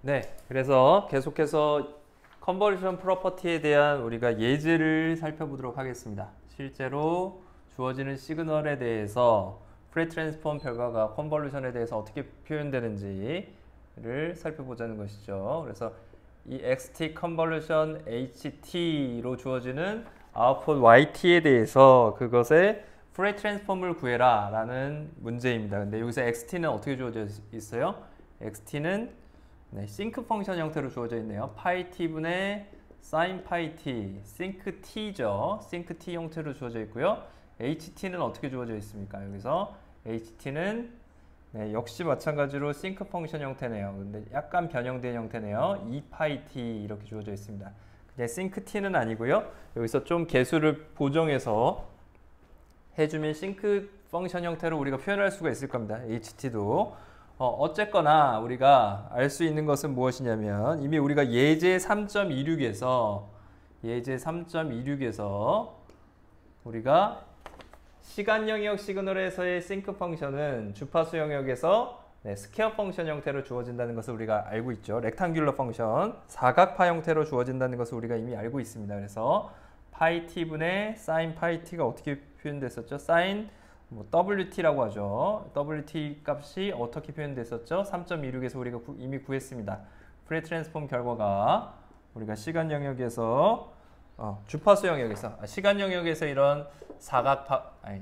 네, 그래서 계속해서 컨버전 프로퍼티에 대한 우리가 예제를 살펴보도록 하겠습니다. 실제로 주어지는 시그널에 대해서 프레 트랜스폼 결과가 컨볼루션에 대해서 어떻게 표현되는지를 살펴보자는 것이죠. 그래서 이 XT 컨볼루션 HT로 주어지는 아웃풋 YT에 대해서 그것의 프레 트랜스폼을 구해라 라는 문제입니다. 근데 여기서 XT는 어떻게 주어져 있어요? XT는 싱크 펑션 형태로 주어져 있네요. 파이 t분의 사인 파이 t, 싱크 t죠. 싱크 t 형태로 주어져 있고요. ht는 어떻게 주어져 있습니까? 여기서 ht는 역시 마찬가지로 싱크 펑션 형태네요. 근데 약간 변형된 형태네요. 2 파이 t 이렇게 주어져 있습니다. 그냥 싱크 t는 아니고요. 여기서 좀 개수를 보정해서 해주면 싱크 펑션 형태로 우리가 표현할 수가 있을 겁니다. ht도. 어쨌거나 우리가 알 수 있는 것은 무엇이냐면 이미 우리가 예제 3.26에서 우리가 시간 영역 시그널에서의 싱크 펑션은 주파수 영역에서 스퀘어 펑션 형태로 주어진다는 것을 우리가 알고 있죠. 렉탱귤러 펑션, 사각파 형태로 주어진다는 것을 우리가 이미 알고 있습니다. 그래서 파이 t분의 사인 파이 t가 어떻게 표현됐었죠? 사인 WT라고 하죠. WT 값이 어떻게 표현됐었죠? 3.26에서 우리가 이미 구했습니다. 프레 트랜스폼 결과가 우리가 시간 영역에서 주파수 영역에서 시간 영역에서 이런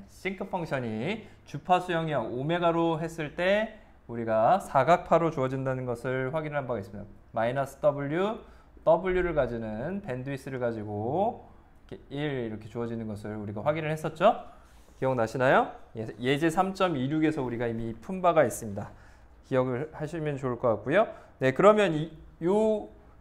싱크 펑션이 주파수 영역 오메가로 했을 때 우리가 사각파로 주어진다는 것을 확인한 바가 있습니다. 마이너스 W, W를 가지는 밴드위스를 가지고 1 이렇게 주어지는 것을 우리가 확인을 했었죠. 기억나시나요? 예제 3.26에서 우리가 이미 푼 바가 있습니다. 기억을 하시면 좋을 것 같고요. 네, 그러면 이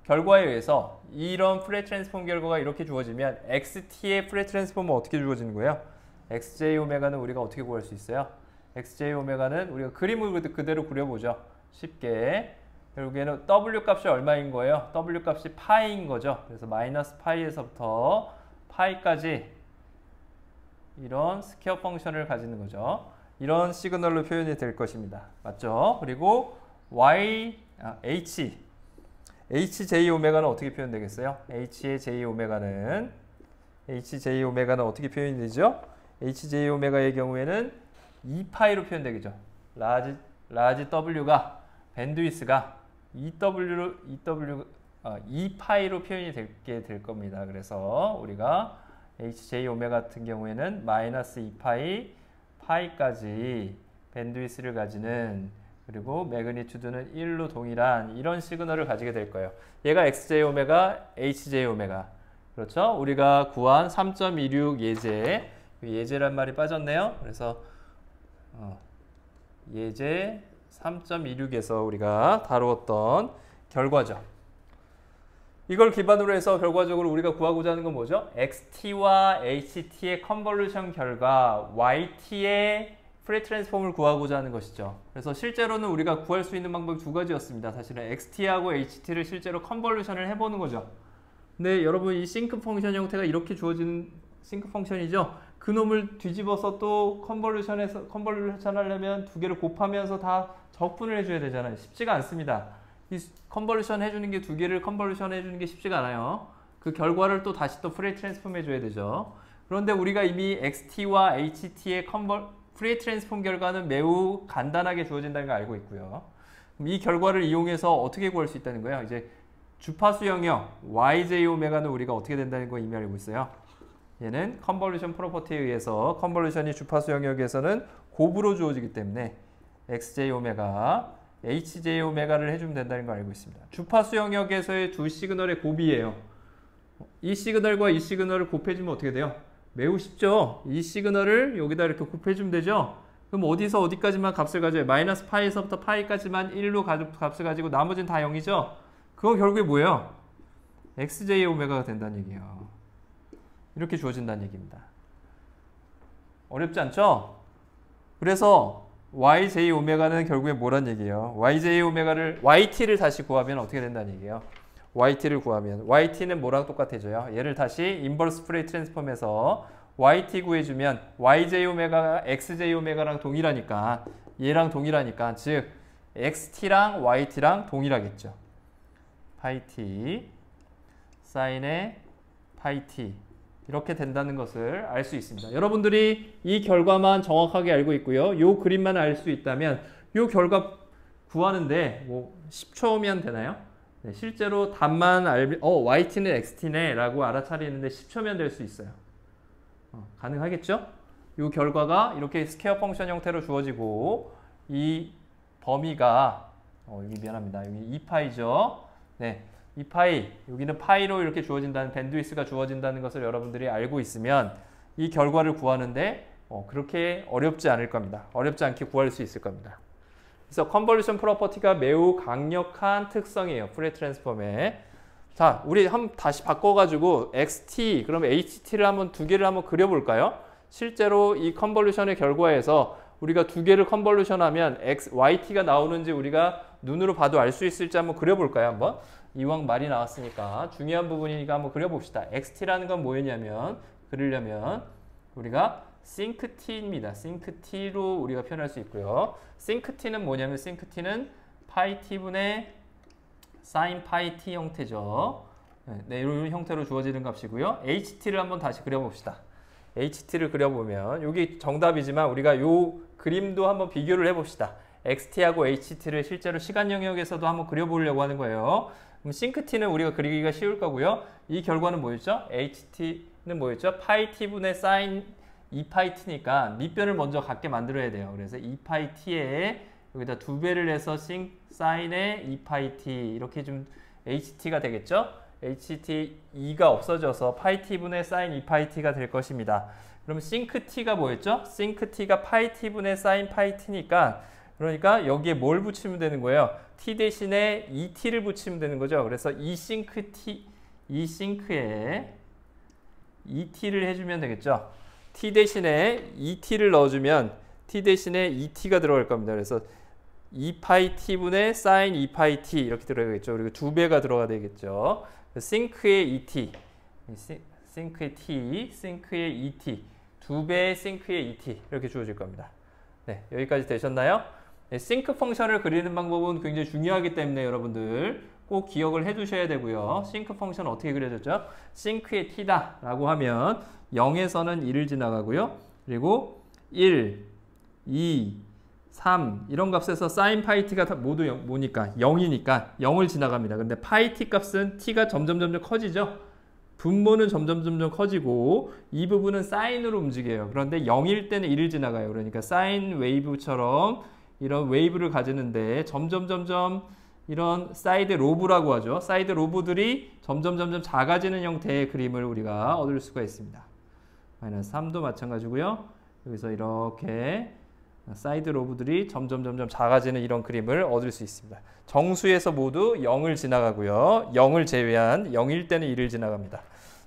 결과에 의해서 이런 프레 트랜스폼 결과가 이렇게 주어지면 XT의 프레 트랜스폼은 어떻게 주어지는 거예요? XJ 오메가는 우리가 어떻게 구할 수 있어요? XJ 오메가는 우리가 그림을 그대로 그려보죠. 쉽게. 결국에는 W 값이 얼마인 거예요? W 값이 파이인 거죠. 그래서 마이너스 파이에서부터 파이까지 이런 스퀘어 펑션을 가지는 거죠. 이런 시그널로 표현이 될 것입니다. 맞죠? 그리고 HJ 오메가는 어떻게 표현되겠어요? HJ 오메가는 어떻게 표현이 되죠? HJ 오메가의 경우에는 2파이로 표현되겠죠. 라지 W가 밴드위스가 2파이로 표현이 되게 될 겁니다. 그래서 우리가 HJ 오메가 같은 경우에는 마이너스 2파이, 파이까지 밴드위스를 가지는 그리고 매그니튜드는 1로 동일한 이런 시그널을 가지게 될 거예요. 얘가 XJ 오메가, HJ 오메가. 그렇죠? 우리가 구한 3.26 예제란 말이 빠졌네요. 그래서 예제 3.26에서 우리가 다루었던 결과죠. 이걸 기반으로 해서 결과적으로 우리가 구하고자 하는 건 뭐죠? XT와 HT의 컨볼루션 결과 YT의 프레 트랜스폼을 구하고자 하는 것이죠. 그래서 실제로는 우리가 구할 수 있는 방법이 두 가지였습니다. 사실은 XT하고 HT를 실제로 컨볼루션을 해보는 거죠. 근데 여러분 이 싱크 펑션 형태가 이렇게 주어지는 싱크 펑션이죠. 그놈을 뒤집어서 또 컨볼루션 하려면 두 개를 곱하면서 다 적분을 해줘야 되잖아요. 쉽지가 않습니다. 이 컨볼루션 해주는 게 두 개를 컨볼루션 해주는 게 쉽지가 않아요. 그 결과를 또 다시 또 프레 트랜스폼 해줘야 되죠. 그런데 우리가 이미 XT와 HT의 프레 트랜스폼 결과는 매우 간단하게 주어진다는 걸 알고 있고요. 그럼 이 결과를 이용해서 어떻게 구할 수 있다는 거예요? 이제 주파수 영역 YJ 오메가는 우리가 어떻게 된다는 거 이미 알고 있어요. 얘는 컨볼루션 프로퍼티에 의해서 컨볼루션이 주파수 영역에서는 곱으로 주어지기 때문에 XJ 오메가 HJ 오메가를 해주면 된다는 걸 알고 있습니다. 주파수 영역에서의 두 시그널의 곱이에요. 이 시그널과 이 시그널을 곱해주면 어떻게 돼요? 매우 쉽죠? 이 시그널을 여기다 이렇게 곱해주면 되죠? 그럼 어디서 어디까지만 값을 가져요? 마이너스 파이에서부터 파이까지만 1로 값을 가지고 나머지는 다 0이죠? 그건 결국에 뭐예요? XJ 오메가가 된다는 얘기예요. 이렇게 주어진다는 얘기입니다. 어렵지 않죠? 그래서 YJ 오메가는 결국에 뭐란 얘기예요? YJ 오메가를 YT를 다시 구하면 어떻게 된다는 얘기예요? YT를 구하면 YT는 뭐랑 똑같아져요? 얘를 다시 인버스 프레 트랜스폼에서 YT 구해주면 YJ 오메가가 XJ 오메가랑 동일하니까 얘랑 동일하니까 즉 XT랑 YT랑 동일하겠죠. 파이 t 사인의 파이 t 이렇게 된다는 것을 알 수 있습니다. 여러분들이 이 결과만 정확하게 알고 있고요. 요 그림만 알 수 있다면 요 결과 구하는데 뭐 10초면 되나요? 네, 실제로 답만 알면 yt는 xt네 라고 알아차리는데 10초면 될 수 있어요. 가능하겠죠? 이 결과가 이렇게 스퀘어 펑션 형태로 주어지고 이 범위가 여기 미안합니다. 여기 2파이죠. 네, 2파이 여기는 파이로 이렇게 주어진다는 밴드위스가 주어진다는 것을 여러분들이 알고 있으면 이 결과를 구하는데 그렇게 어렵지 않을 겁니다. 어렵지 않게 구할 수 있을 겁니다. 그래서 컨볼루션 프로퍼티가 매우 강력한 특성이에요. 푸리에 트랜스폼의. 자, 우리 한번 다시 바꿔가지고 xt 그러면 ht를 한번 두 개를 한번 그려볼까요? 실제로 이 컨볼루션의 결과에서 우리가 두 개를 컨볼루션하면 yt가 나오는지 우리가 눈으로 봐도 알 수 있을지 한번 그려볼까요? 한번 이왕 말이 나왔으니까 중요한 부분이니까 한번 그려봅시다. xt라는 건 뭐였냐면 그리려면 우리가 synct입니다. synct로 우리가 표현할 수 있고요. synct는 뭐냐면 synct는 파이 t분의 sin 파이 t 형태죠. 네, 이런 형태로 주어지는 값이고요. ht를 한번 다시 그려봅시다. ht를 그려보면 여기 정답이지만 우리가 요 그림도 한번 비교를 해봅시다. xt하고 ht를 실제로 시간 영역에서도 한번 그려보려고 하는 거예요. 그럼 synct는 우리가 그리기가 쉬울 거고요. 이 결과는 뭐였죠? ht는 뭐였죠? 파이 t분의 sin 2파이 t니까 밑변을 먼저 같게 만들어야 돼요. 그래서 2파이 t에 여기다 2배를 해서 sin의 2파이 t 이렇게 좀 ht가 되겠죠? ht 2가 없어져서 파이 t분의 sin 2파이 t가 될 것입니다. 그럼 synct가 뭐였죠? synct가 파이 t분의 sin 파이 t니까 그러니까 여기에 뭘 붙이면 되는 거예요? t 대신에 2t를 붙이면 되는 거죠. 그래서 이 sync에 2t를 해주면 되겠죠. t 대신에 2t를 넣어주면 t 대신에 2t가 들어갈 겁니다. 그래서 2파이 t분의 sin 2파이 t 이렇게 들어가겠죠. 그리고 2배가 들어가 되겠죠. sync의 2t, sync의 t, sync의 2t, 2배의 sync의 2t 이렇게 주어질 겁니다. 네, 여기까지 되셨나요? 네, sync 펑션을 그리는 방법은 굉장히 중요하기 때문에 여러분들 꼭 기억을 해두셔야 되고요. sync 펑션 어떻게 그려졌죠? sync의 t다 라고 하면 0에서는 1을 지나가고요. 그리고 1, 2, 3 이런 값에서 sin 파이 t가 다 모두 뭐니까 0이니까 0을 지나갑니다. 근데 파이 t 값은 t가 점점 커지죠. 분모는 점점 커지고 이 부분은 사인으로 움직여요. 그런데 0일 때는 1을 지나가요. 그러니까 사인 웨이브처럼 이런 웨이브를 가지는데 점점 이런 사이드 로브라고 하죠. 사이드 로브들이 점점 작아지는 형태의 그림을 우리가 얻을 수가 있습니다. 마이너스 3도 마찬가지고요. 여기서 이렇게 사이드 로브들이 점점 작아지는 이런 그림을 얻을 수 있습니다. 정수에서 모두 0을 지나가고요. 0을 제외한 0일 때는 1을 지나갑니다.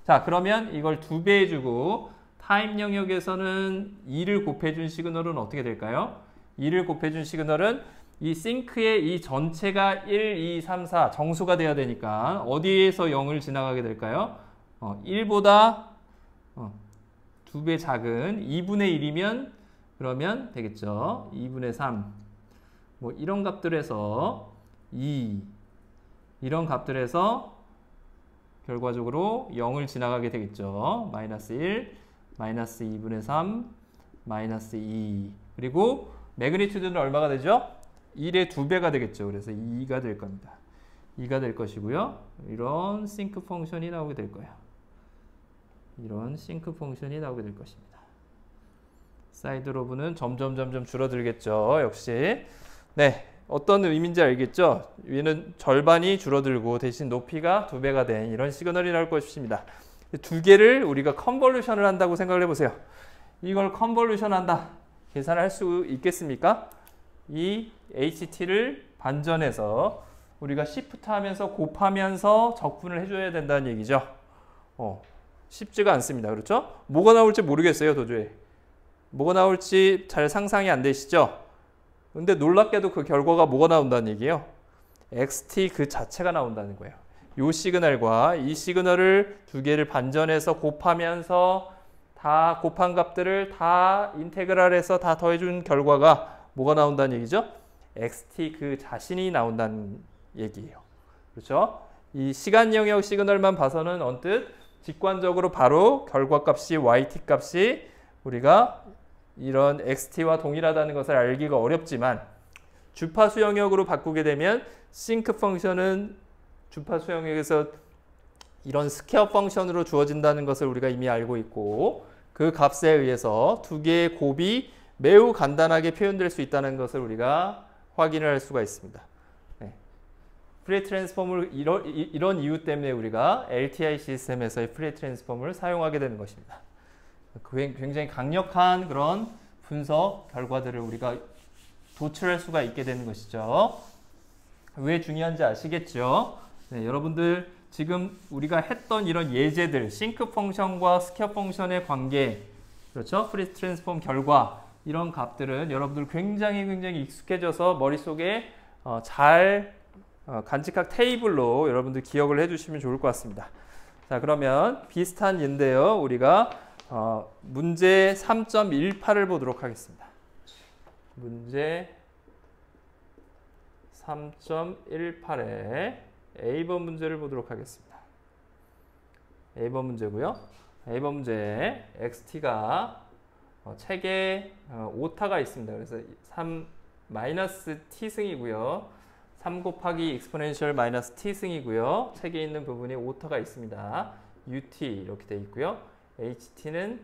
자, 그러면 이걸 2배 해주고 타임 영역에서는 2를 곱해준 시그널은 어떻게 될까요? 2를 곱해준 시그널은 이 sync의 이 전체가 1, 2, 3, 4 정수가 돼야 되니까 어디에서 0을 지나가게 될까요? 1보다 2배 작은 2분의 1이면 그러면 되겠죠. 2분의 3 뭐 이런 값들에서 2 이런 값들에서 결과적으로 0을 지나가게 되겠죠. 마이너스 1, 마이너스 2분의 3, 마이너스 2 그리고 매그니튜드는 얼마가 되죠? 1의 2배가 되겠죠. 그래서 2가 될 겁니다. 2가 될 것이고요. 이런 싱크 펑션이 나오게 될 거예요. 이런 싱크 펑션이 나오게 될 것입니다. 사이드 로브는 점점 줄어들겠죠. 역시. 네, 어떤 의미인지 알겠죠? 얘는 절반이 줄어들고 대신 높이가 2배가 된 이런 시그널이 나올 것입니다. 두 개를 우리가 컨볼루션을 한다고 생각을 해보세요. 이걸 컨볼루션 한다. 계산할 수 있겠습니까? 이 HT를 반전해서 우리가 시프트 하면서 곱하면서 적분을 해줘야 된다는 얘기죠. 쉽지가 않습니다. 그렇죠? 뭐가 나올지 모르겠어요. 도저히. 뭐가 나올지 잘 상상이 안 되시죠? 근데 놀랍게도 그 결과가 뭐가 나온다는 얘기예요? XT 그 자체가 나온다는 거예요. 이 시그널과 이 시그널을 두 개를 반전해서 곱하면서 다 곱한 값들을 다 인테그랄해서 다 더해준 결과가 뭐가 나온다는 얘기죠? XT 그 자신이 나온다는 얘기예요. 그렇죠? 이 시간 영역 시그널만 봐서는 언뜻 직관적으로 바로 결과값이 yt 값이 우리가 이런 xt와 동일하다는 것을 알기가 어렵지만 주파수 영역으로 바꾸게 되면 싱크 펑션은 주파수 영역에서 이런 스퀘어 펑션으로 주어진다는 것을 우리가 이미 알고 있고 그 값에 의해서 두 개의 곱이 매우 간단하게 표현될 수 있다는 것을 우리가 확인을 할 수가 있습니다. 네. 프레이 트랜스폼을 이런 이유 때문에 우리가 LTI 시스템에서의 프레이 트랜스폼을 사용하게 되는 것입니다. 굉장히 강력한 그런 분석 결과들을 우리가 도출할 수가 있게 되는 것이죠. 왜 중요한지 아시겠죠? 네, 여러분들 지금 우리가 했던 이런 예제들, 싱크 펑션과 스퀘어 펑션의 관계, 그렇죠? 프레이 트랜스폼 결과 이런 값들은 여러분들 굉장히 익숙해져서 머릿속에 잘 간직학 테이블로 여러분들 기억을 해주시면 좋을 것 같습니다. 자, 그러면 비슷한 예인데요. 우리가 문제 3.18을 보도록 하겠습니다. 문제 3.18에 A번 문제를 보도록 하겠습니다. A번 문제고요. A번 문제에 XT가 책에 오타가 있습니다. 그래서 3 마이너스 t승이고요. 3 곱하기 익스포넨셜 마이너스 t승이고요. 책에 있는 부분에 오타가 있습니다. ut 이렇게 되어 있고요. ht는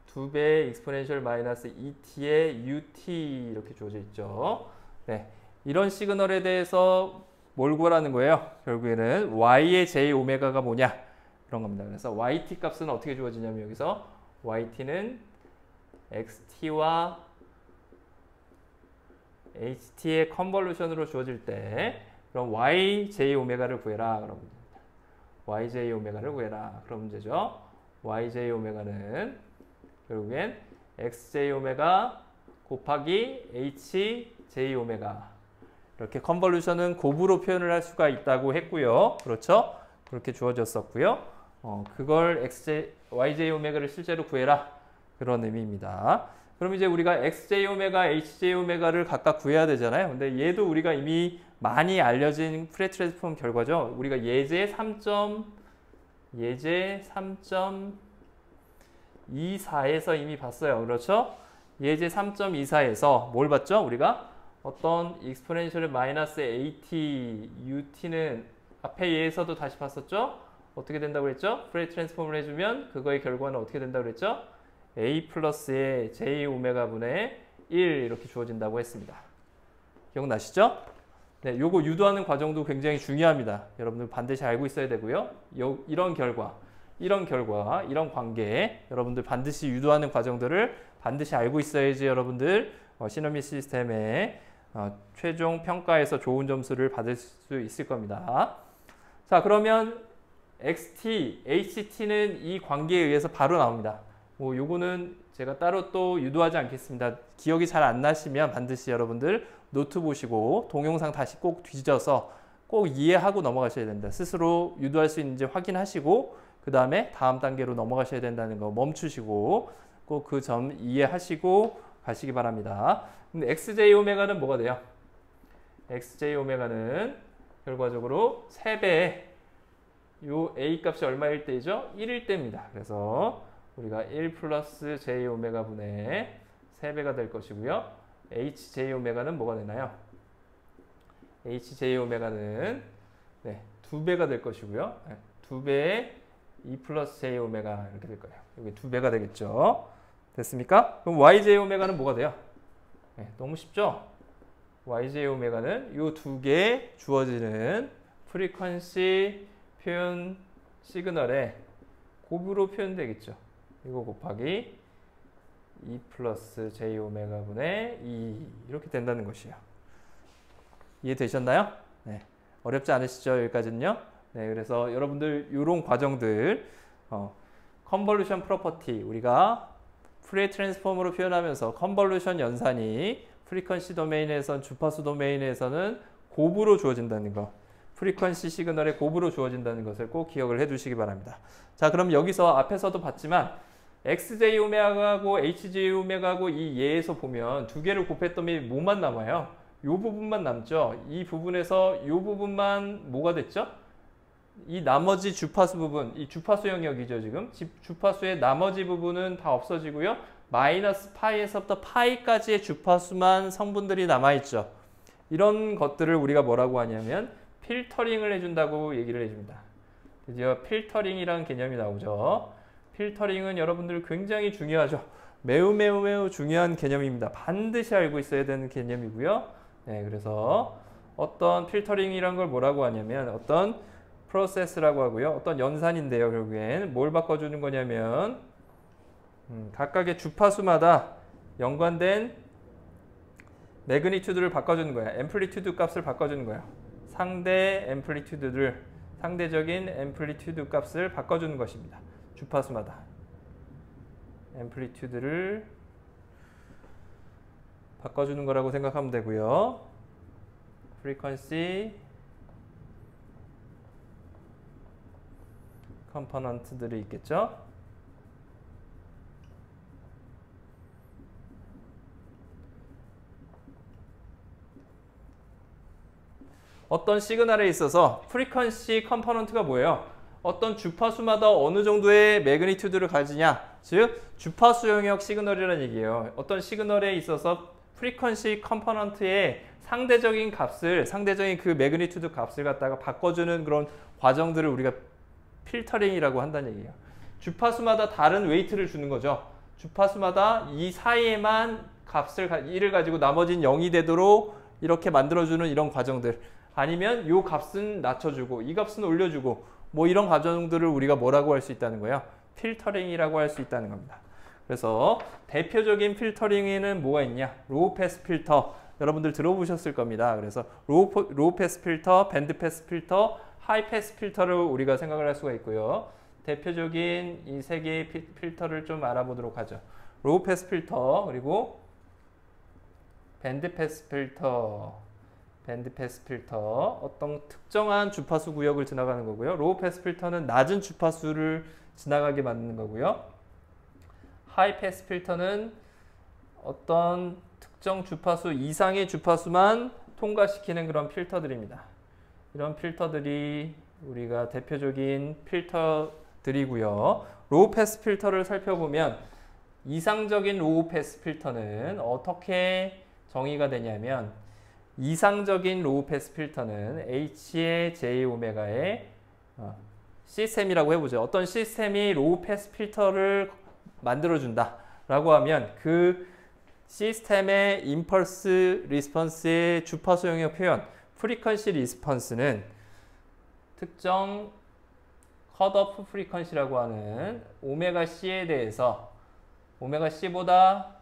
2배의 익스포넨셜 마이너스 2t의 ut 이렇게 주어져 있죠. 네, 이런 시그널에 대해서 뭘 구하라는 거예요? 결국에는 y의 j 오메가가 뭐냐? 그런 겁니다. 그래서 yt 값은 어떻게 주어지냐면 여기서 yt는 xt와 ht의 컨볼루션으로 주어질 때 그럼 yj 오메가를 구해라. 그런 문제입니다. yj 오메가를 구해라. 그런 문제죠. yj 오메가는 결국엔 xj 오메가 곱하기 hj 오메가 이렇게 컨볼루션은 곱으로 표현을 할 수가 있다고 했고요. 그렇죠? 그렇게 주어졌었고요. 그걸 yj 오메가를 실제로 구해라. 그런 의미입니다. 그럼 이제 우리가 xj 오메가, hj 오메가를 각각 구해야 되잖아요. 근데 얘도 우리가 이미 많이 알려진 프레이 트랜스폼 결과죠. 우리가 예제 3.24에서 이미 봤어요. 그렇죠? 예제 3.24에서 뭘 봤죠? 우리가 어떤 익스포넨셜 마이너스 at, ut는 앞에 예에서도 다시 봤었죠? 어떻게 된다고 그랬죠? 프레이 트랜스폼을 해주면 그거의 결과는 어떻게 된다고 그랬죠? a 플러스의 j 오메가 분의 1 이렇게 주어진다고 했습니다. 기억나시죠? 네, 요거 유도하는 과정도 굉장히 중요합니다. 여러분들 반드시 알고 있어야 되고요. 이런 결과, 이런 관계 여러분들 반드시 유도하는 과정들을 반드시 알고 있어야지 여러분들 시너미 시스템의 최종 평가에서 좋은 점수를 받을 수 있을 겁니다. 자, 그러면 XT, HT는 이 관계에 의해서 바로 나옵니다. 요거는 제가 따로 또 유도하지 않겠습니다. 기억이 잘 안 나시면 반드시 여러분들 노트 보시고 동영상 다시 꼭 뒤져서 꼭 이해하고 넘어가셔야 된다. 스스로 유도할 수 있는지 확인하시고 그 다음에 다음 단계로 넘어가셔야 된다는 거 멈추시고 꼭 그 점 이해하시고 가시기 바랍니다. 근데 XJ 오메가는 뭐가 돼요? XJ 오메가는 결과적으로 3배 요 A 값이 얼마일 때이죠? 1일 때입니다. 그래서 우리가 1 플러스 J 오메가 분의 3배가 될 것이고요. HJ 오메가는 뭐가 되나요? HJ 오메가는 2배가 될 것이고요. 2배의 2 플러스 J 오메가 이렇게 될 거예요. 여기 2배가 되겠죠. 됐습니까? 그럼 YJ 오메가는 뭐가 돼요? 너무 쉽죠? YJ 오메가는 이 두 개에 주어지는 프리퀀시 표현 시그널의 곱으로 표현되겠죠. 이거 곱하기 2 플러스 J 오메가 분의 2 이렇게 된다는 것이에요. 이해되셨나요? 네. 어렵지 않으시죠? 여기까지는요. 네, 그래서 여러분들 이런 과정들 컨볼루션 프로퍼티 우리가 프레이 트랜스폼으로 표현하면서 컨볼루션 연산이 프리퀀시 도메인에선 주파수 도메인에서는 곱으로 주어진다는 거. 프리퀀시 시그널의 곱으로 주어진다는 것을 꼭 기억을 해 두시기 바랍니다. 자, 그럼 여기서 앞에서도 봤지만 XJ 오메가하고 HJ 오메가하고 이 예에서 보면 두 개를 곱했더니 뭐만 남아요? 이 부분만 남죠. 이 부분에서 이 부분만 뭐가 됐죠? 이 나머지 주파수 부분, 이 주파수 영역이죠. 지금 주파수의 나머지 부분은 다 없어지고요. 마이너스 파이에서부터 파이까지의 주파수만 성분들이 남아있죠. 이런 것들을 우리가 뭐라고 하냐면 필터링을 해준다고 얘기를 해줍니다. 드디어 필터링이라는 개념이 나오죠. 필터링은 여러분들 굉장히 중요하죠. 매우 중요한 개념입니다. 반드시 알고 있어야 되는 개념이고요. 네, 그래서 어떤 필터링이란 걸 뭐라고 하냐면 어떤 프로세스라고 하고요. 어떤 연산인데요. 결국엔 뭘 바꿔주는 거냐면 각각의 주파수마다 연관된 매그니튜드를 바꿔주는 거야. 앰플리튜드 값을 바꿔주는 거야. 상대적인 앰플리튜드 값을 바꿔주는 것입니다. 주파수마다. 앰플리튜드를 바꿔주는 거라고 생각하면 되고요. 프리퀀시 컴포넌트들이 있겠죠. 어떤 시그널에 있어서 프리퀀시 컴포넌트가 뭐예요? 어떤 주파수마다 어느 정도의 매그니튜드를 가지냐, 즉 주파수 영역 시그널이라는 얘기예요. 어떤 시그널에 있어서 프리퀀시 컴포넌트의 상대적인 그 매그니튜드 값을 갖다가 바꿔주는 그런 과정들을 우리가 필터링이라고 한다는 얘기예요. 주파수마다 다른 웨이트를 주는 거죠. 주파수마다 이 사이에만 값을 가지고 나머지는 0이 되도록 이렇게 만들어주는 이런 과정들. 아니면 이 값은 낮춰주고 이 값은 올려주고 뭐 이런 과정들을 우리가 뭐라고 할 수 있다는 거예요? 필터링이라고 할 수 있다는 겁니다. 그래서 대표적인 필터링에는 뭐가 있냐? 로우 패스 필터. 여러분들 들어보셨을 겁니다. 그래서 로우 패스 필터, 밴드 패스 필터, 하이 패스 필터를 우리가 생각을 할 수가 있고요. 대표적인 이 세 개의 필터를 좀 알아보도록 하죠. 로우 패스 필터, 그리고 밴드 패스 필터. 어떤 특정한 주파수 구역을 지나가는 거고요. 로우 패스 필터는 낮은 주파수를 지나가게 만드는 거고요. 하이 패스 필터는 어떤 특정 주파수 이상의 주파수만 통과시키는 그런 필터들입니다. 이런 필터들이 우리가 대표적인 필터들이고요. 로우 패스 필터를 살펴보면 이상적인 로우 패스 필터는 어떻게 정의가 되냐면 이상적인 로우 패스 필터는 H의 J 오메가의 시스템이라고 해보죠. 어떤 시스템이 로우 패스 필터를 만들어준다 라고 하면 그 시스템의 임펄스 리스폰스의 주파수 영역 표현 프리퀀시 리스폰스는 특정 컷오프 프리퀀시라고 하는 오메가 C에 대해서 오메가 C보다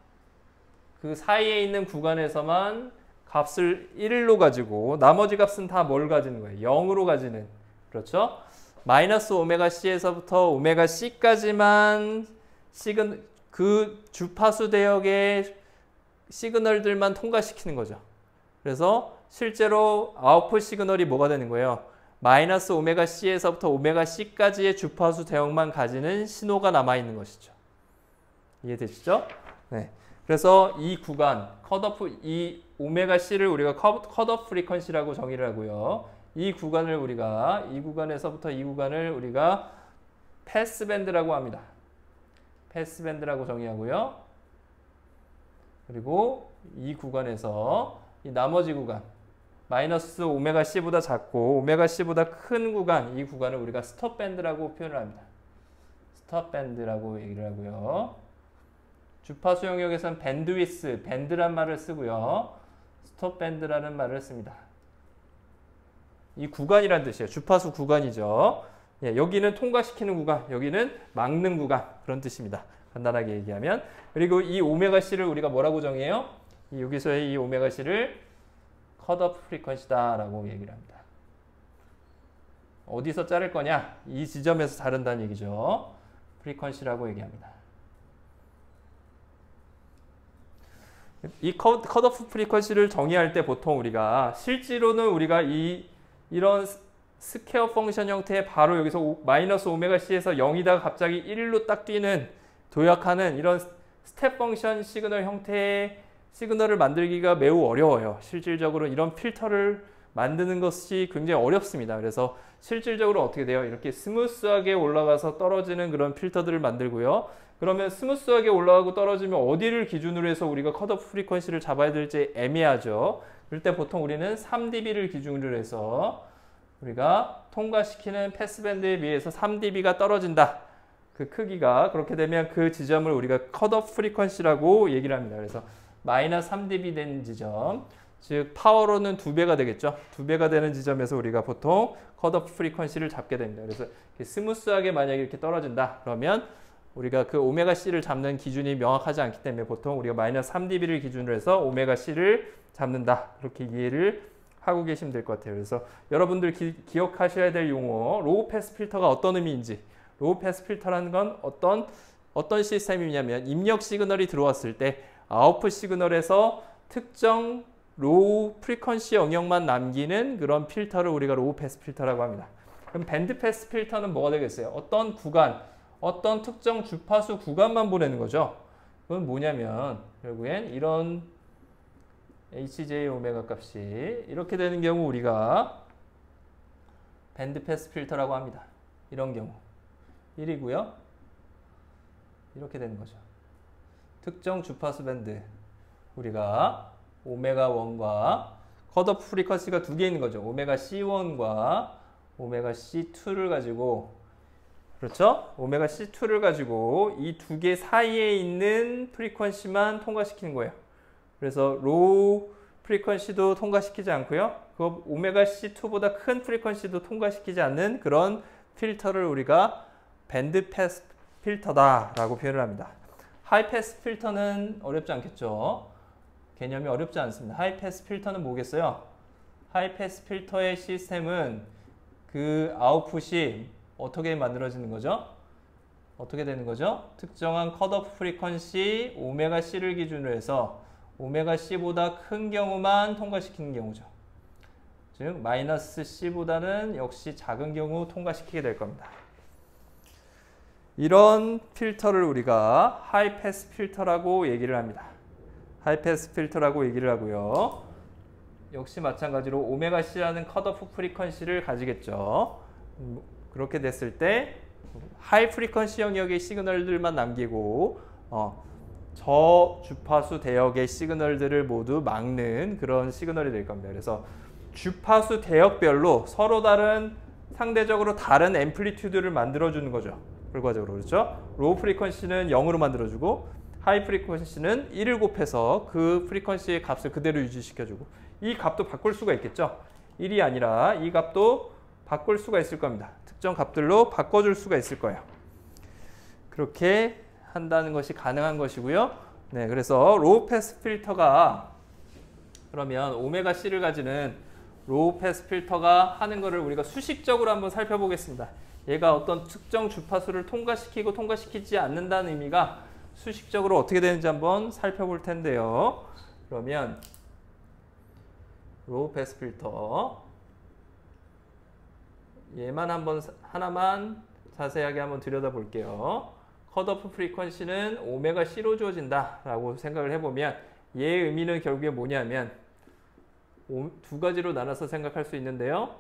그 사이에 있는 구간에서만 값을 1로 가지고 나머지 값은 다 뭘 가지는 거예요? 0으로 가지는. 그렇죠? 마이너스 오메가 C에서부터 오메가 C까지만 그 주파수 대역의 시그널들만 통과시키는 거죠. 그래서 실제로 아웃풋 시그널이 뭐가 되는 거예요? 마이너스 오메가 C에서부터 오메가 C까지의 주파수 대역만 가지는 신호가 남아있는 것이죠. 이해되시죠? 네. 그래서 이 구간, 컷오프, 이 오메가 C를 우리가 컷오프 프리퀀시라고 정의를 하고요. 이 구간에서부터 이 구간을 우리가 패스밴드라고 합니다. 패스밴드라고 정의하고요. 그리고 이 구간에서 이 나머지 구간, 마이너스 오메가 C보다 작고 오메가 C보다 큰 구간, 이 구간을 우리가 스톱밴드라고 표현을 합니다. 스톱밴드라고 얘기를 하고요. 주파수 영역에서는 밴드위스, 밴드란 말을 쓰고요. 스톱밴드라는 말을 씁니다. 이 구간이란 뜻이에요. 주파수 구간이죠. 예, 여기는 통과시키는 구간, 여기는 막는 구간, 그런 뜻입니다. 간단하게 얘기하면. 그리고 이 오메가 C를 우리가 뭐라고 정해요? 여기서의 이 오메가 C를 컷오프 프리퀀시다 라고 얘기를 합니다. 어디서 자를 거냐? 이 지점에서 자른다는 얘기죠. 프리퀀시라고 얘기합니다. 이 컷오프 프리퀀시를 정의할 때 보통 우리가 실제로는 우리가 이런 스퀘어 펑션 형태의 바로 여기서 마이너스 오메가 C에서 0이다가 갑자기 1로 딱 뛰는 도약하는 이런 스텝 펑션 시그널 형태의 시그널을 만들기가 매우 어려워요. 실질적으로 이런 필터를 만드는 것이 굉장히 어렵습니다. 그래서 실질적으로 어떻게 돼요? 이렇게 스무스하게 올라가서 떨어지는 그런 필터들을 만들고요. 그러면 스무스하게 올라가고 떨어지면 어디를 기준으로 해서 우리가 컷오프 프리퀀시를 잡아야 될지 애매하죠. 그럴 때 보통 우리는 3dB를 기준으로 해서 우리가 통과시키는 패스밴드에 비해서 3dB가 떨어진다. 그 크기가 그렇게 되면 그 지점을 우리가 컷오프 프리퀀시라고 얘기를 합니다. 그래서 마이너스 3dB 된 지점, 즉 파워로는 2배가 되겠죠. 2배가 되는 지점에서 우리가 보통 컷오프 프리퀀시를 잡게 됩니다. 그래서 스무스하게 만약에 이렇게 떨어진다. 그러면 우리가 그 오메가 C를 잡는 기준이 명확하지 않기 때문에 보통 우리가 마이너스 3dB를 기준으로 해서 오메가 C를 잡는다. 그렇게 이해를 하고 계시면 될 것 같아요. 그래서 여러분들 기억하셔야 될 용어, 로우 패스 필터가 어떤 의미인지. 로우 패스 필터라는 건 어떤 시스템이냐면 입력 시그널이 들어왔을 때 아웃풋 시그널에서 특정 로우 프리퀀시 영역만 남기는 그런 필터를 우리가 로우 패스 필터라고 합니다. 그럼 밴드 패스 필터는 뭐가 되겠어요? 어떤 구간, 어떤 특정 주파수 구간만 보내는 거죠. 그건 뭐냐면 결국엔 이런 HJ 오메가 값이 이렇게 되는 경우 우리가 밴드 패스 필터라고 합니다. 이런 경우 1이고요. 이렇게 되는 거죠. 특정 주파수 밴드 우리가 오메가 1과 컷오프 프리퀀시가 두 개 있는 거죠. 오메가 C1과 오메가 C2를 가지고 그렇죠? 오메가 C2를 가지고 이 두 개 사이에 있는 프리퀀시만 통과시키는 거예요. 그래서 로우 프리퀀시도 통과시키지 않고요. 그 오메가 C2보다 큰 프리퀀시도 통과시키지 않는 그런 필터를 우리가 밴드 패스 필터다라고 표현을 합니다. 하이 패스 필터는 어렵지 않겠죠? 개념이 어렵지 않습니다. 하이 패스 필터는 뭐겠어요? 하이 패스 필터의 시스템은 그 아웃풋이 어떻게 만들어지는 거죠? 어떻게 되는 거죠? 특정한 컷오프 프리퀀시 오메가 C를 기준으로 해서 오메가 C보다 큰 경우만 통과시키는 경우죠. 즉 마이너스 C보다는 역시 작은 경우 통과시키게 될 겁니다. 이런 필터를 우리가 하이 패스 필터라고 얘기를 합니다. 하이 패스 필터라고 얘기를 하고요. 역시 마찬가지로 오메가 C라는 컷오프 프리퀀시를 가지겠죠. 그렇게 됐을 때 하이 프리퀀시 영역의 시그널들만 남기고 저 주파수 대역의 시그널들을 모두 막는 그런 시그널이 될 겁니다. 그래서 주파수 대역별로 서로 다른 상대적으로 다른 앰플리튜드를 만들어주는 거죠. 결과적으로 그렇죠. 로우 프리퀀시는 0으로 만들어주고 하이 프리퀀시는 1을 곱해서 그 프리퀀시의 값을 그대로 유지시켜주고 이 값도 바꿀 수가 있겠죠. 1이 아니라 이 값도 바꿀 수가 있을 겁니다. 특정 값들로 바꿔줄 수가 있을 거예요. 그렇게 한다는 것이 가능한 것이고요. 네, 그래서 로우 패스 필터가 그러면 오메가 C를 가지는 로우 패스 필터가 하는 것을 우리가 수식적으로 한번 살펴보겠습니다. 얘가 어떤 특정 주파수를 통과시키고 통과시키지 않는다는 의미가 수식적으로 어떻게 되는지 한번 살펴볼 텐데요. 그러면 로우 패스 필터 얘만 하나만 자세하게 한번 들여다볼게요. 컷오프 프리퀀시는 오메가 C로 주어진다 라고 생각을 해보면 얘의 의미는 결국에 뭐냐면 두 가지로 나눠서 생각할 수 있는데요.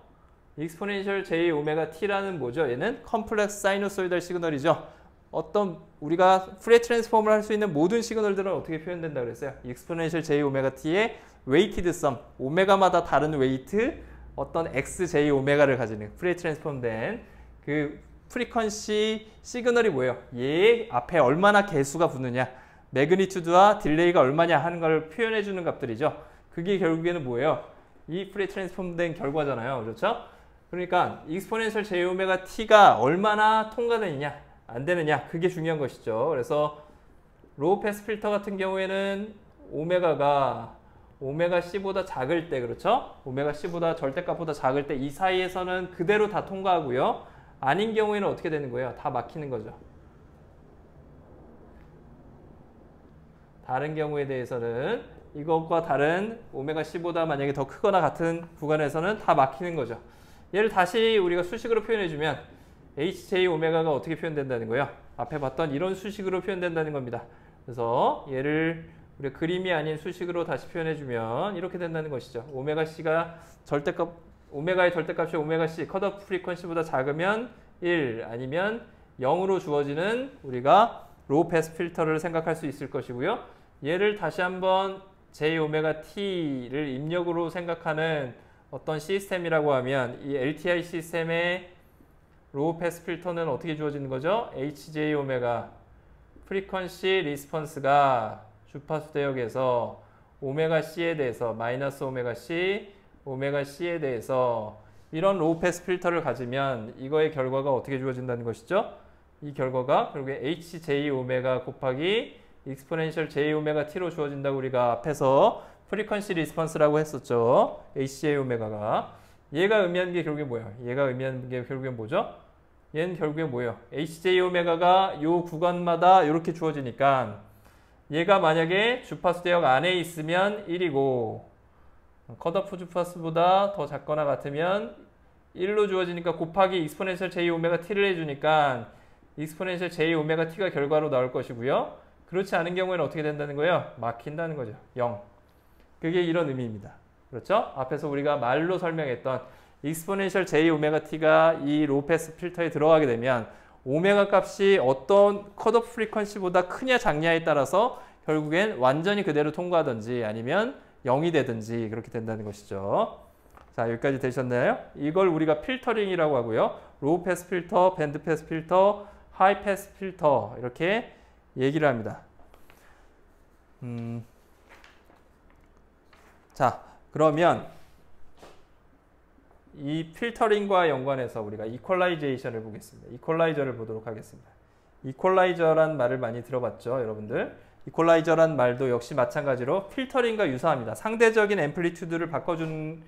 익스포넨셜 J 오메가 T라는 뭐죠? 얘는 컴플렉스 사이노소이달 시그널이죠. 어떤 우리가 프레 트랜스폼을 할 수 있는 모든 시그널들은 어떻게 표현된다 그랬어요? 익스포넨셜 J 오메가 T의 웨이티드 썸, 오메가마다 다른 웨이트, 어떤 XJ 오메가를 가지는 프레 트랜스폼 된 그 프리퀀시 시그널이 뭐예요? 얘 앞에 얼마나 개수가 붙느냐, 매그니튜드와 딜레이가 얼마냐 하는 걸 표현해 주는 값들이죠. 그게 결국에는 뭐예요? 이 프레 트랜스폼 된 결과잖아요. 그렇죠? 그러니까 익스포넨셜 J 오메가 T가 얼마나 통과되느냐 안 되느냐 그게 중요한 것이죠. 그래서 로우 패스 필터 같은 경우에는 오메가가 오메가 C보다 작을 때 그렇죠? 오메가 C보다 절대값보다 작을 때 이 사이에서는 그대로 다 통과하고요. 아닌 경우에는 어떻게 되는 거예요? 다 막히는 거죠. 다른 경우에 대해서는 이것과 다른 오메가 C보다 만약에 더 크거나 같은 구간에서는 다 막히는 거죠. 얘를 다시 우리가 수식으로 표현해주면 HJ 오메가가 어떻게 표현된다는 거예요? 앞에 봤던 이런 수식으로 표현된다는 겁니다. 그래서 얘를 우리 그림이 아닌 수식으로 다시 표현해주면 이렇게 된다는 것이죠. 오메가 C가 오메가의 절대값이 오메가 C 컷오프 프리퀀시보다 작으면 1 아니면 0으로 주어지는 우리가 로우 패스 필터를 생각할 수 있을 것이고요. 얘를 다시 한번 j 오메가 t를 입력으로 생각하는 어떤 시스템이라고 하면 이 LTI 시스템의 로우 패스 필터는 어떻게 주어지는 거죠? HJ 오메가 프리퀀시 리스폰스가 주파수 대역에서 오메가 C에 대해서 마이너스 오메가 C, 오메가 C에 대해서 이런 로우 패스 필터를 가지면 이거의 결과가 어떻게 주어진다는 것이죠? 이 결과가 결국에 HJ 오메가 곱하기 익스포넨셜 J 오메가 T로 주어진다고 우리가 앞에서 프리퀀시 리스폰스라고 했었죠. HJ 오메가가. 얘가 의미하는 게 결국에 뭐예요? 얘가 의미하는 게 결국에 뭐죠? 얘는 결국에 뭐예요? HJ 오메가가 요 구간마다 이렇게 주어지니까 얘가 만약에 주파수 대역 안에 있으면 1이고 컷오프 주파수보다 더 작거나 같으면 1로 주어지니까 곱하기 익스포넨셜 J 오메가 T를 해주니까 익스포넨셜 J 오메가 T가 결과로 나올 것이고요. 그렇지 않은 경우에는 어떻게 된다는 거예요? 막힌다는 거죠. 0. 그게 이런 의미입니다. 그렇죠? 앞에서 우리가 말로 설명했던 익스포넨셜 J 오메가 T가 이 로우 패스 필터에 들어가게 되면 오메가 값이 어떤 컷오프 프리퀀시보다 크냐 작냐에 따라서 결국엔 완전히 그대로 통과하든지 아니면 0이 되든지 그렇게 된다는 것이죠. 자, 여기까지 되셨나요? 이걸 우리가 필터링이라고 하고요. 로우 패스 필터, 밴드 패스 필터, 하이 패스 필터 이렇게 얘기를 합니다. 자, 그러면 이 필터링과 연관해서 우리가 이퀄라이제이션을 보겠습니다. 이퀄라이저를 보도록 하겠습니다. 이퀄라이저란 말을 많이 들어봤죠, 여러분들? 이퀄라이저란 말도 역시 마찬가지로 필터링과 유사합니다. 상대적인 앰플리튜드를 바꿔주는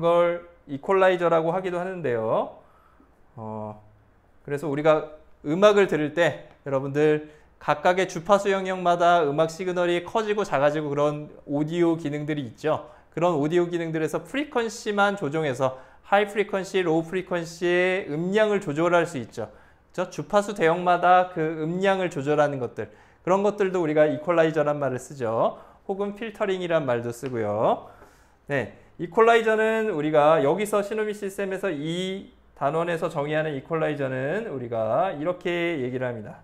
걸 이퀄라이저라고 하기도 하는데요. 그래서 우리가 음악을 들을 때 여러분들 각각의 주파수 영역마다 음악 시그널이 커지고 작아지고 그런 오디오 기능들이 있죠. 그런 오디오 기능들에서 프리퀀시만 조정해서 하이 프리퀀시, 로우 프리퀀시의 음량을 조절할 수 있죠. 그렇죠? 주파수 대역마다 그 음량을 조절하는 것들. 그런 것들도 우리가 이퀄라이저란 말을 쓰죠. 혹은 필터링이란 말도 쓰고요. 네, 이퀄라이저는 우리가 여기서 시노미 시스템에서 이 단원에서 정의하는 이퀄라이저는 우리가 이렇게 얘기를 합니다.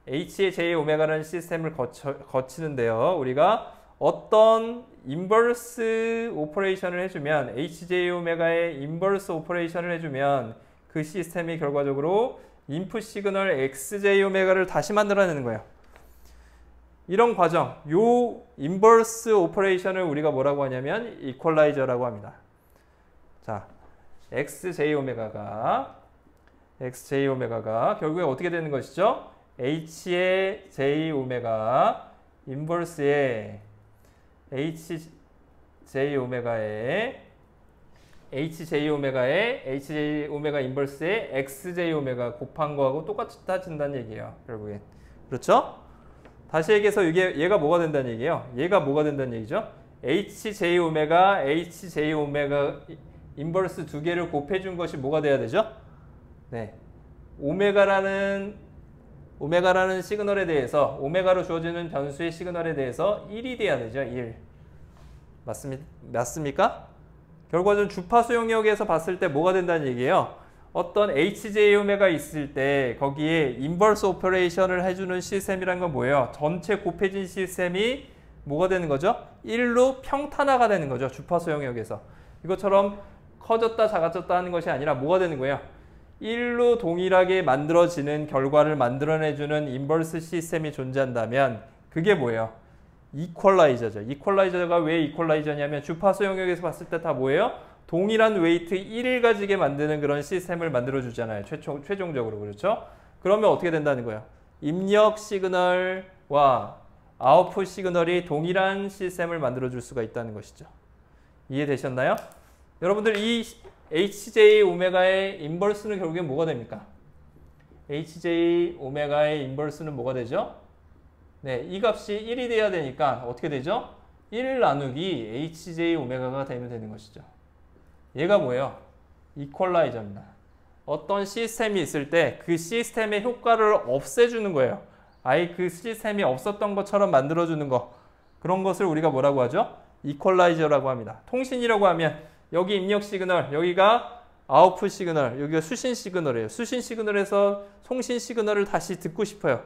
H의 J 오메가라는 시스템을 거치는데요. 우리가 어떤 인버스 오퍼레이션을 해주면 HJ 오메가의 인버스 오퍼레이션을 해주면 그 시스템이 결과적으로 인풋 시그널 XJ 오메가를 다시 만들어내는 거예요. 이런 과정, 요 인버스 오퍼레이션을 우리가 뭐라고 하냐면 이퀄라이저라고 합니다. 자, XJ 오메가가 결국에 어떻게 되는 것이죠? H의 J 오메가 인버스의 HJ 오메가의 HJ 오메가 인버스의 XJ 오메가 곱한 거하고 똑같아진다는 얘기예요. 결국엔. 그렇죠? 다시 얘기해서 얘가 뭐가 된다는 얘기예요? 얘가 뭐가 된다는 얘기죠? HJ 오메가 인버스 두 개를 곱해준 것이 뭐가 돼야 되죠? 네. 오메가라는 시그널에 대해서 오메가로 주어지는 변수의 시그널에 대해서 1이 돼야 되죠. 1. 맞습니까? 결과적으로 주파수 영역에서 봤을 때 뭐가 된다는 얘기예요? 어떤 HJ 오메가 있을 때 거기에 인버스 오퍼레이션을 해주는 시스템이란 건 뭐예요? 전체 곱해진 시스템이 뭐가 되는 거죠? 1로 평탄화가 되는 거죠. 주파수 영역에서. 이것처럼 커졌다 작아졌다 하는 것이 아니라 뭐가 되는 거예요? 1로 동일하게 만들어지는 결과를 만들어내주는 인버스 시스템이 존재한다면 그게 뭐예요? 이퀄라이저죠. 이퀄라이저가 왜 이퀄라이저냐면 주파수 영역에서 봤을 때 다 뭐예요? 동일한 웨이트 1을 가지게 만드는 그런 시스템을 만들어주잖아요. 최종적으로. 그렇죠? 그러면 어떻게 된다는 거예요? 입력 시그널과 아웃풋 시그널이 동일한 시스템을 만들어줄 수가 있다는 것이죠. 이해되셨나요? 여러분들 이 HJ 오메가의 인버스는 결국엔 뭐가 됩니까? HJ 오메가의 인버스는 뭐가 되죠? 네, 이 값이 1이 돼야 되니까 어떻게 되죠? 1 나누기 HJ 오메가가 되면 되는 것이죠. 얘가 뭐예요? 이퀄라이저입니다. 어떤 시스템이 있을 때 그 시스템의 효과를 없애주는 거예요. 아예 그 시스템이 없었던 것처럼 만들어주는 거. 그런 것을 우리가 뭐라고 하죠? 이퀄라이저라고 합니다. 통신이라고 하면 여기 입력 시그널, 여기가 아웃풋 시그널, 여기가 수신 시그널이에요. 수신 시그널에서 송신 시그널을 다시 듣고 싶어요.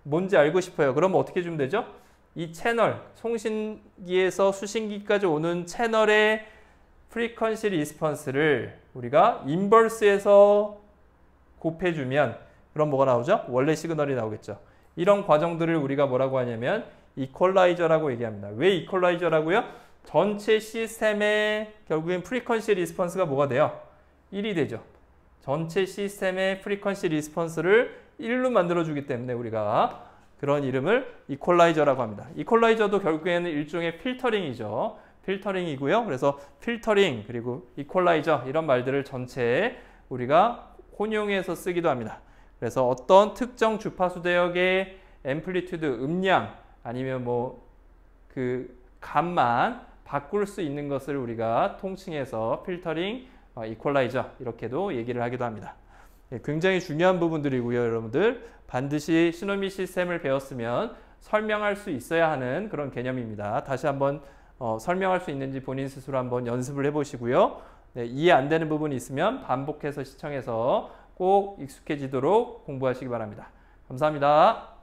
뭔지 알고 싶어요. 그러면 어떻게 주면 되죠? 이 채널, 송신기에서 수신기까지 오는 채널의 프리퀀시 리스폰스를 우리가 인버스에서 곱해주면 그럼 뭐가 나오죠? 원래 시그널이 나오겠죠. 이런 과정들을 우리가 뭐라고 하냐면 이퀄라이저라고 얘기합니다. 왜 이퀄라이저라고요? 전체 시스템의 결국엔 프리퀀시 리스폰스가 뭐가 돼요? 1이 되죠. 전체 시스템의 프리퀀시 리스폰스를 1로 만들어주기 때문에 우리가 그런 이름을 이퀄라이저라고 합니다. 이퀄라이저도 결국에는 일종의 필터링이죠. 필터링이고요. 그래서 필터링 그리고 이퀄라이저 이런 말들을 전체 우리가 혼용해서 쓰기도 합니다. 그래서 어떤 특정 주파수 대역의 앰플리튜드 음량 아니면 뭐 그 값만 바꿀 수 있는 것을 우리가 통칭해서 필터링, 이퀄라이저 이렇게도 얘기를 하기도 합니다. 굉장히 중요한 부분들이고요. 여러분들 반드시 시노미 시스템을 배웠으면 설명할 수 있어야 하는 그런 개념입니다. 다시 한번 설명할 수 있는지 본인 스스로 한번 연습을 해보시고요. 네, 이해 안 되는 부분이 있으면 반복해서 시청해서 꼭 익숙해지도록 공부하시기 바랍니다. 감사합니다.